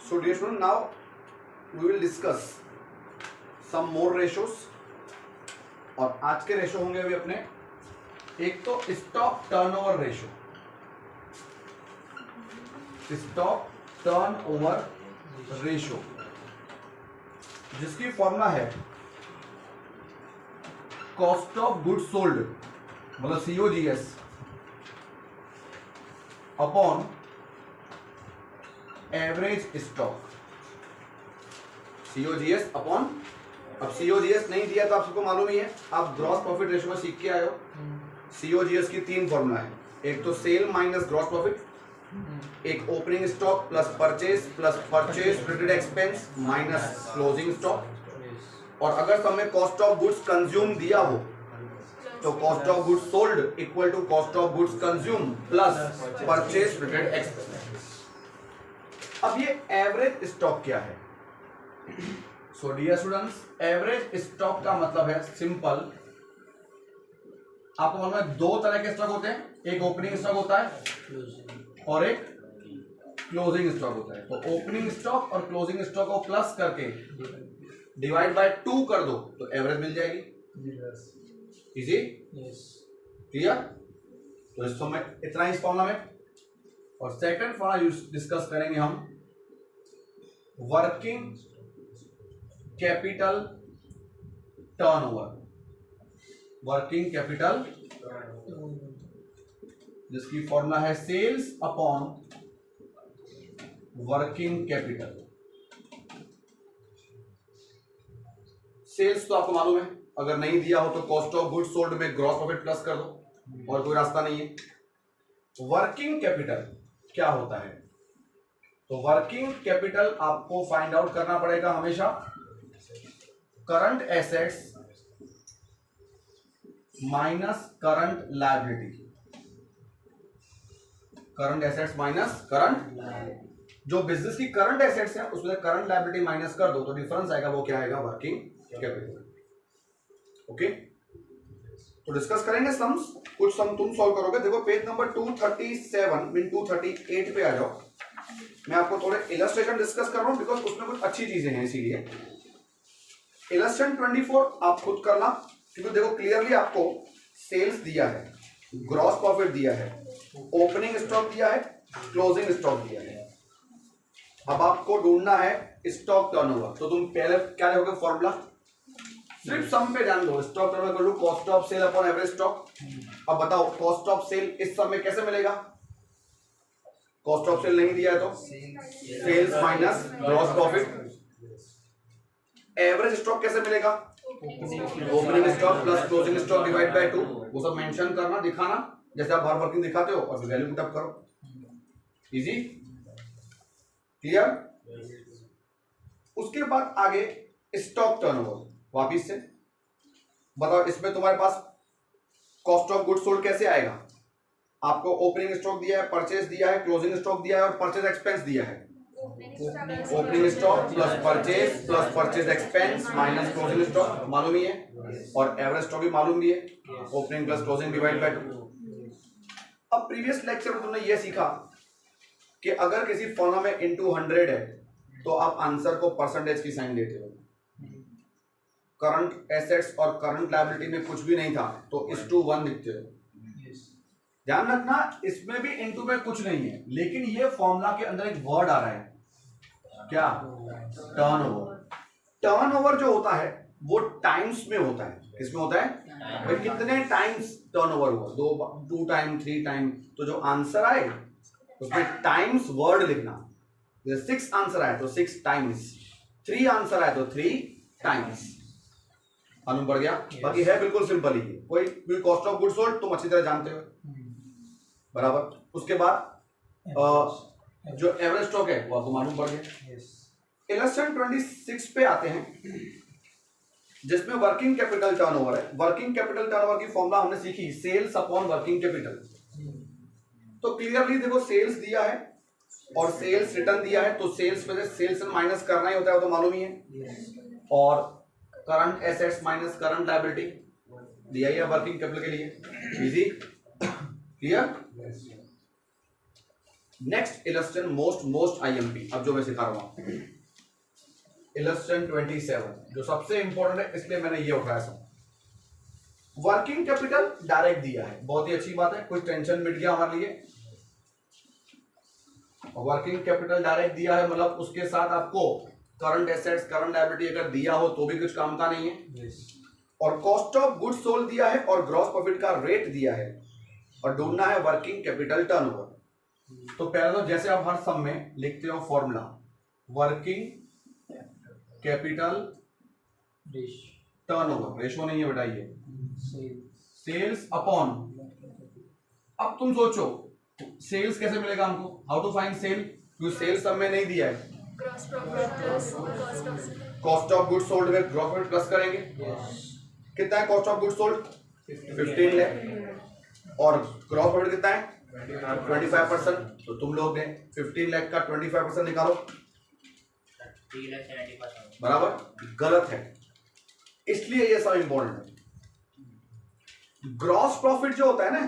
So dear student, now we will discuss some more ratios. और आज के ratio होंगे अभी अपने, एक तो stock turnover ratio, stock turnover ratio जिसकी फॉर्मूला है कॉस्ट ऑफ गुड्स सोल्ड मतलब COGS upon average stock. COGS upon, अब COGS नहीं दिया तो आप सबको मालूम ही है, आप ग्रॉस प्रॉफिट रेशियो में सीख के आए हो। COGS की तीन फॉर्मूला है, एक तो सेल माइनस ग्रॉस प्रॉफिट, एक opening stock plus purchase related expense minus closing stock, और अगर हमें कॉस्ट ऑफ गुड्स कंज्यूम दिया हो तो cost of goods sold equal to cost of goods consume plus purchase related expense. अब ये average stock क्या है? So dear students, average stock का मतलब है सिंपल, आपको मालूम है दो तरह के स्टॉक होते हैं, एक ओपनिंग स्टॉक होता है और एक क्लोजिंग स्टॉक होता है। तो ओपनिंग स्टॉक और क्लोजिंग स्टॉक को प्लस करके डिवाइड बाय 2 कर दो तो एवरेज मिल जाएगी। इजी? क्लियर? तो इस समय इतना ही इस फॉर्मूला में। और सेकंड फॉर्मूला डिस्कस करेंगे हम, working capital turnover, working capital जिसकी फॉर्मूला है sales upon working capital. Sales तो आपको मालूम है, अगर नहीं दिया हो तो कॉस्ट ऑफ गुड्स सोल्ड में ग्रॉस प्रॉफिट प्लस कर दो, और कोई रास्ता नहीं है। वर्किंग कैपिटल क्या होता है? तो वर्किंग कैपिटल आपको फाइंड आउट करना पड़ेगा हमेशा current assets minus current liability, current assets minus current, जो बिजनेस की करंट एसेट्स है उसमें करंट लायबिलिटी माइनस कर दो तो डिफरेंस आएगा, वो क्या आएगा? Working capital. ओके, तो डिस्कस करेंगे सम्स, कुछ सम तुम सॉल्व करोगे। देखो पेज नंबर 237 मीन 238 पे आ जाओ। मैं आपको थोड़े इलस्ट्रेशन डिस्कस कर रहा हूं बिकॉज उसमें कुछ अच्छी चीजें हैं, इसीलिए इलस्ट्रेशन 24 आप खुद करना, क्योंकि देखो क्लियरली आपको सेल्स दिया है, ग्रॉस प्रॉफिट दिया है, ओपनिंग स्टॉक दिया है, क्लोजिंग स्टॉक दिया है। अब आपको ढूंढना है स्टॉक टर्नओवर, तो तुम पहले क्या लिखोगे? फॉर्मूला, सिर्फ सम पे ध्यान दो, स्टॉक टर्नओवर करो cost of sale upon average stock. अब बताओ कॉस्ट ऑफ सेल इस सम में कैसे मिलेगा? कॉस्ट ऑफ सेल नहीं दिया है तो sales minus gross profit. Average stock कैसे मिलेगा? Opening stock plus closing stock divide by 2। वो सब मेंशन करना, दिखाना, जैसे आप बार वर्किंग दिखाते हो, और वैल्यू पुट अप करो। इजी? क्लियर? उसके बाद आगे स्टॉक टर्नओवर, वापिस से बताओ इसमें तुम्हारे पास कॉस्ट ऑफ गुड्स सोल्ड कैसे आएगा? आपको ओपनिंग स्टॉक दिया है, परचेज दिया है, क्लोजिंग स्टॉक दिया है और परचेज एक्सपेंस दिया है। Opening stock plus purchase expense minus closing stock मालूम ही है, और एवरेज स्टॉक भी मालूम भी है, opening plus closing divide by 2। अब प्रीवियस लेक्चर में तुमने ये सीखा कि अगर किसी फॉर्मूला में इनटू 100 है तो आप आंसर को परसेंटेज की साइन देते हो। करंट एसेट्स और करंट लायबिलिटी में कुछ भी नहीं था तो इस टू 1 लिखते हो। ध्यान रखना इसमें भी इनटू में कुछ नहीं है, लेकिन ये फॉर्मूला के अंदर एक वर्ड आ रहा है, क्या? टर्नओवर। टर्नओवर जो होता है वो टाइम्स में होता है। किसमें होता है? भाई कितने टाइम्स टर्नओवर हुआ? 2 टाइम 3 टाइम। तो जो आंसर आए उसमें टाइम्स वर्ड लिखना। 6 आंसर आए तो 6 टाइम्स, 3 आंसर आए तो 3 टाइम्स। मालूम पड़ गया? बाकी है बिल्कुल सिंपल ही, कोई भी कॉस्ट ऑफ गुड्स सोल्ड तुम अच्छी तरह जानते हो, बराबर। उसके बाद जो एवरेज स्टॉक है वो आपको मालूम पड़ गया। इलस्ट्रेशन 26 पे आते हैं जिसमें वर्किंग कैपिटल टर्नओवर है। वर्किंग कैपिटल टर्नओवर की फॉर्मूला हमने सीखी, सेल्स अपॉन वर्किंग कैपिटल। तो क्लियरली देखो सेल्स दिया है और सेल्स रिटर्न दिया है, तो सेल्स में से सेल्स माइनस करना ही होता है, वो तो मालूम ही है। और current assets minus current liability दिया ही है वर्किंग कैपिटल के लिए। Easy? Clear? Next illustration most IMP, अब जो मैं सिखा रहा हूं इलस्ट्रेशन 27 जो सबसे इंपॉर्टेंट है, इसलिए मैंने ये उठाया सब। वर्किंग कैपिटल डायरेक्ट दिया है, बहुत ही अच्छी बात है, कुछ टेंशन मिट गया हमारे लिए। वर्किंग कैपिटल डायरेक्ट दिया है मतलब उसके साथ आपको करंट एसेट्स करंट लायबिलिटी अगर दिया हो तो भी कुछ काम का नहीं है। और कॉस्ट ऑफ गुड्स सोल्ड दिया है और ग्रॉस प्रॉफिट का रेट दिया है और ढूंढना है वर्किंग कैपिटल टर्नओवर। तो पहले तो जैसे आप हर सम में लिखते हो formula working capital turnover, ratio नहीं है बेटा ये, सेल्स अपॉन। अब तुम सोचो सेल्स कैसे मिलेगा हमको, हाउ टू फाइंड सेल, क्योंकि सेल्स सब में नहीं दिया है। कॉस्ट ऑफ गुड्स सोल्ड में ग्रॉस प्रॉफिट प्लस करेंगे। कितना है cost of goods sold 15 lakh और ग्रॉस प्रॉफिट कितना है 25%। तो तुम लोग ने 15 लाख का 25% निकालो, बराबर, गलत है, इसलिए ये सब इंपॉर्टेंट है। ग्रॉस प्रॉफिट जो होता है ना,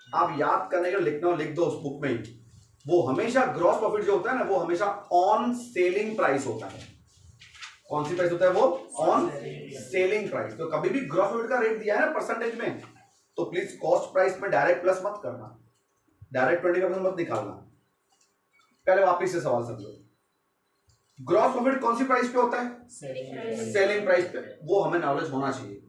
आप याद करने के लिखना लिख दो उस बुक में ही, वो हमेशा ग्रॉस प्रॉफिट जो होता है ना वो हमेशा ऑन सेलिंग प्राइस होता है। कौन सी प्राइस होता है वो, ऑन सेलिंग प्राइस। तो कभी भी ग्रॉस प्रॉफिट का रेट दिया है ना परसेंटेज में, तो प्लीज कॉस्ट प्राइस में डायरेक्ट प्लस मत करना, डायरेक्ट 25% मत निकालना। पहले वापिस से सवाल समझो, ग्रॉस प्रॉफिट कौन सी प्राइस पे होता है, सेलिंग प्राइस पे, वो हमें नॉलेज होना चाहिए।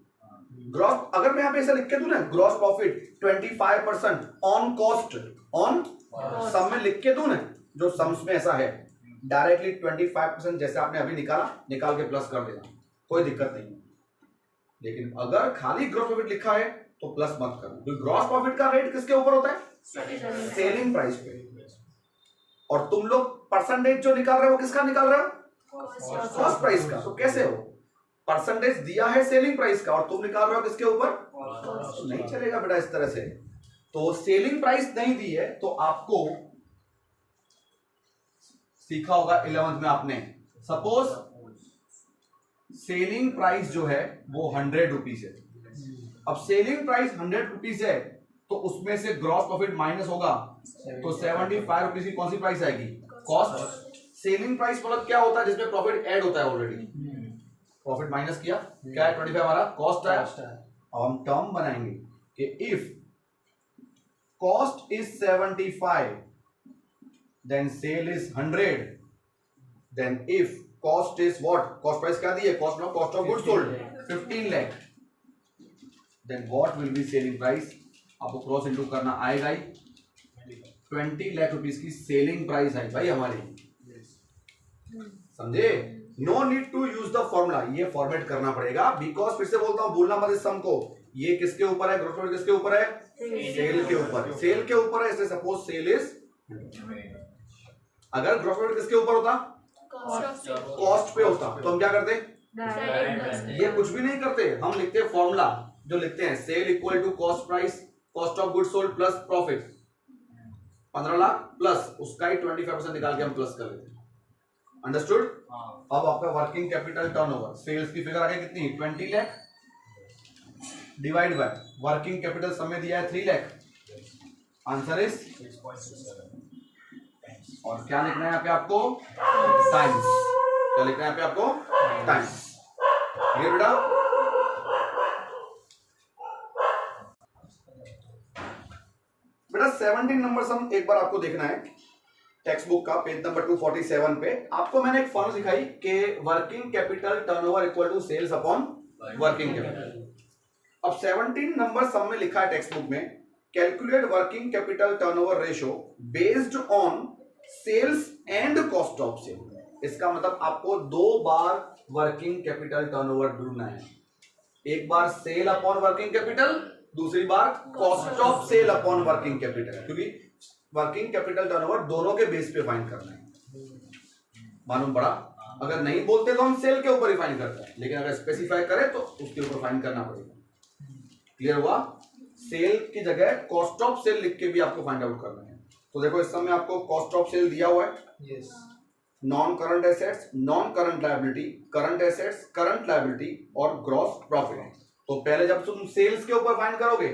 ग्रॉस, अगर मैं यहां पे ऐसा लिख के दूं ना gross profit 25% on cost, on sum में लिख के दूं ना, जो सम्स में ऐसा है डायरेक्टली 25% जैसे आपने अभी निकाला, निकाल के प्लस कर देना, कोई दिक्कत नहीं। लेकिन अगर खाली ग्रॉस प्रॉफिट लिखा है तो प्लस मत करना, क्योंकि ग्रॉस प्रॉफिट का रेट किसके ऊपर होता है, सेलिंग प्राइस पे। और तुम लोग परसेंटेज जो निकाल रहे हो किसका निकाल रहे हो, कॉस्ट प्राइस का। तो कैसे हो, परसेंटेज दिया है सेलिंग प्राइस का और तुम निकाल रहे हो किसके ऊपर, तो नहीं चलेगा बेटा इस तरह से। तो सेलिंग प्राइस नहीं दी है तो आपको सीखा होगा 11th में आपने, सपोज सेलिंग प्राइस जो है वो 100 रुपीज है। अब सेलिंग प्राइस 100 रुपीज है तो उसमें से ग्रॉस प्रॉफिट माइनस होगा, तो 75 रुपीज की कौन सी प्राइस आएगी, कॉस्ट। सेलिंग प्राइस मतलब क्या होता है, जिसमें प्रॉफिट ऐड होता है ऑलरेडी, प्रॉफिट माइनस किया, क्या है 25 हमारा कॉस्ट है। अब हम टर्म बनाएंगे कि if cost is 75 then sale is 100, then if cost is what, cost price क्या दी है, cost of goods sold 15 lakh, then what will be selling price, आपको क्रॉस इनटू करना आएगा ही, 20 लाख रुपीस की सेलिंग प्राइस है भाई हमारी, समझे। No need to use the formula, ये फॉर्मेट करना पड़ेगा, बिकॉज फिर से बोलता हूं भूलना मत इस सम को, ये किसके ऊपर है, ग्रॉस प्रॉफिट किसके ऊपर है, सेल के ऊपर, सेल के ऊपर है। इसलिए सपोज सेल इज, अगर ग्रॉस प्रॉफिट किसके ऊपर होता, कॉस्ट पे होता, तो हम क्या करते, ये कुछ भी नहीं करते, हम लिखते फॉर्मूला जो लिखते हैं, sale equal to cost price, cost of goods sold plus profit, 15 lakh plus उसका ही 25% निकाल के हम प्लस कर लेते हैं। अंडरस्टूड। अब आपका वर्किंग कैपिटल टर्नओवर, सेल्स की फिगर आ गई कितनी, 20 lakh divide by working capital समय दिया है 3 लाख, आंसर इज 6.7। और क्या लिखना है यहाँ पे आपको, टाइम्स, क्या लिखना है यहाँ पे आपको, टाइम्स। क्लियर बेटा। बेटा 17 नंबर सम एक बार आपको देखना है, टेक्स्ट बुक का पेज नंबर 247 पे आपको मैंने एक फॉर्मूला सिखाई कि working capital turnover equal to sales upon working capital. अब 17 नंबर सम में लिखा है टेक्स्ट बुक में, calculate working capital turnover ratio based on sales and cost of sale. इसका मतलब आपको 2 बार वर्किंग कैपिटल टर्नओवर ढूंढना है, एक बार सेल अपॉन वर्किंग कैपिटल, दूसरी बार cost of sale upon working capital, क्योंकि वर्किंग कैपिटल टर्नओवर दोनों के बेस पे फाइंड करना है। मालूम पड़ा, अगर नहीं बोलते तो हम सेल के ऊपर ही फाइंड करते हैं, लेकिन अगर स्पेसिफाई करें तो उसके ऊपर फाइंड करना पड़ेगा। क्लियर हुआ, सेल की जगह कॉस्ट ऑफ सेल लिख के भी आपको फाइंड आउट करना है। तो देखो इस समय आपको कॉस्ट ऑफ सेल दिया हुआ है, non current assets, non current liability, current assets, current liability और ग्रॉस प्रॉफिट। तो पहले जब तुम सेल्स के ऊपर फाइंड करोगे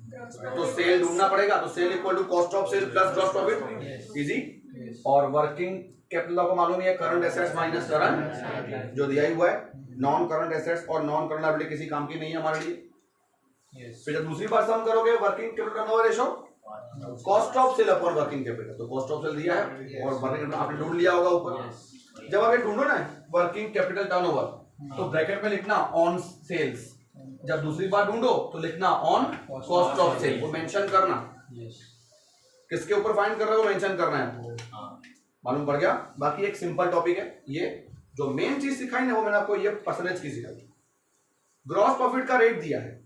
तो सेल ढूंढना पड़ेगा, तो sale equal to cost of sale plus gross profit, easy. और वर्किंग कैपिटल आपको मालूम है करंट एसेट्स माइनस करंट जो दिया ही हुआ है, नॉन करंट एसेट्स और नॉन करंट लायबिलिटी किसी काम की नहीं है हमारे लिए। फिर जब दूसरी बार सम करोगे working capital turnover ratio cost of sale upon working capital, तो कॉस्ट ऑफ सेल दिया है और वर्किंग कैपिटल आपने ढूंढ लिया होगा ऊपर। जब आप ये ढूंढो ना वर्किंग कैपिटल टर्नओवर, तो ब्रैकेट में लिखना ऑन सेल्स, जब दूसरी बार ढूंढो तो लिखना ऑन कॉस्ट ऑफ सेल, वो मेंशन करना किसके ऊपर फाइंड कर रहे हो मेंशन करना है, मालूम पड़ गया। बाकी एक सिंपल टॉपिक है, ये जो मेन चीज सिखाई ना वो मैंने आपको ये परसेंटेज की सिखाई। ग्रॉस प्रॉफिट का रेट दिया है,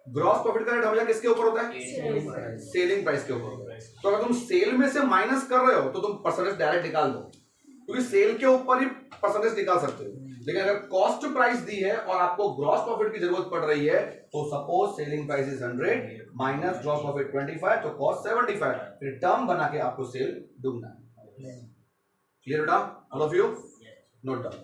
ग्रॉस प्रॉफिट का रेट हमेशा किसके ऊपर होता है, सेलिंग प्राइस के ऊपर। तो अगर तुम सेल में से माइनस कर रहे हो तो तुम परसेंटेज डायरेक्ट निकाल दो, क्योंकि सेल के ऊपर ही परसेंटेज निकाल सकते हो। लेकिन अगर कॉस्ट प्राइस दी है और आपको ग्रॉस प्रॉफिट की जरूरत पड़ रही है, तो suppose selling price is 100 minus gross profit 25, तो कॉस्ट 75, फिर टर्म बना के आपको सेल ढूंढना है। क्लियर बेटा, all of you, note down.